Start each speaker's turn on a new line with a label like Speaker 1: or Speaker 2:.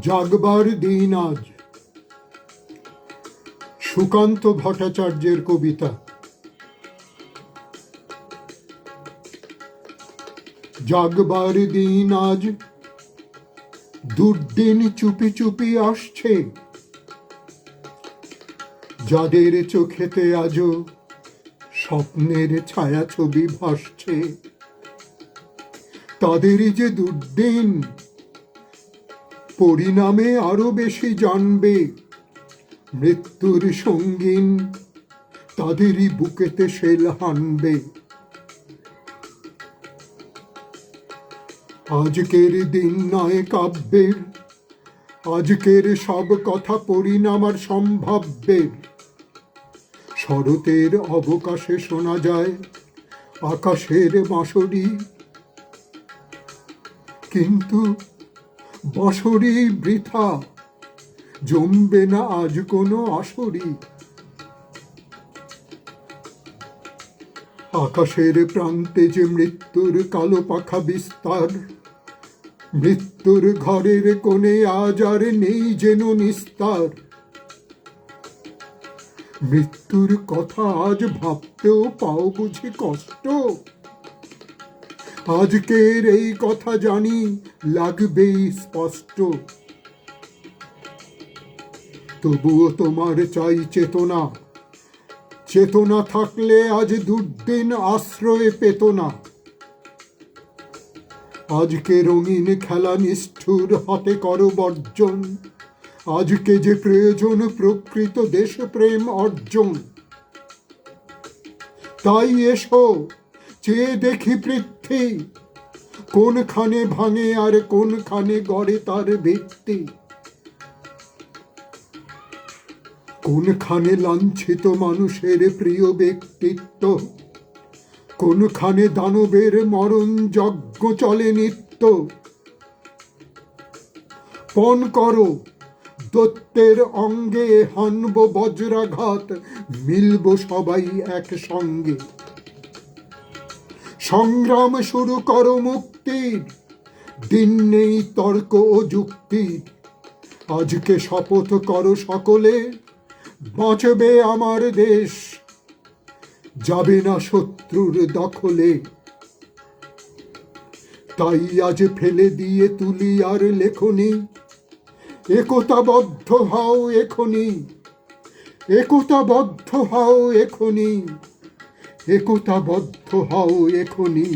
Speaker 1: জাগবার দিন আজ। সুকান্ত ভট্টাচার্যের কবিতা। জাগবার দিন আজ, দুর্দিন চুপি চুপি আসছে। যাদের চোখেতে আজও স্বপ্নের ছায়াছবি ভাসছে, তাদেরই যে দুর্দিন পরিণামে আরো বেশি জানবে। মৃত্যুর সঙ্গীন তাদেরই বুকেতে শেল হানবে। আজকের দিন নয় কাব্যের, আজকের সব কথা পরিণাম আর সম্ভাব্যের। শরতের অবকাশে শোনা যায় আকাশের বাঁশরি, কিন্তু বাঁশরি বৃথা, জমবে না আজ কোনো আসরি। আকাশের প্রান্তে যে মৃত্যুর কালো পাখা বিস্তার, মৃত্যুর ঘরের কোণে আজ আর নেই যেন নিস্তার। মৃত্যুর কথা আজ ভাবতেও পাও বুঝি কষ্ট। আজকের এই কথা জানি লাগবেই স্পষ্ট। তবুও তোমার চাই চেতনা, চেতনা থাকলে আজ দুর্দিন আশ্রয় পেত না। আজকে রঙিন খেলা নিষ্ঠুর হাতে করো বর্জন। আজকে যে প্রয়োজন প্রকৃত দেশপ্রেম অর্জন। তাই এসো চেয়ে দেখি পৃথ্বী, কোনখানে ভাঙে আর কোনখানে গড়ে তার ভিত্তি। কোনখানে লাঞ্ছিত মানুষের প্রিয় ব্যক্তিত্ব, কোনখানে দানবের মরণ যজ্ঞ চলে নিত্য। পণ করো দত্তের অঙ্গে, হানব বজ্রাঘাত, মিলব সবাই একসঙ্গে। সংগ্রাম শুরু করো মুক্তির, দিন নেই তর্ক ও যুক্তির। আজকে শপথ করো সকলে, বাঁচবে আমার দেশ, যাবে না শত্রুর দখলে। তাই আজ ফেলে দিয়ে তুলি আর লেখনি, একতাবদ্ধ হও এখনি, একতাবদ্ধ হও এখনি, একতাবদ্ধ হও এখনি।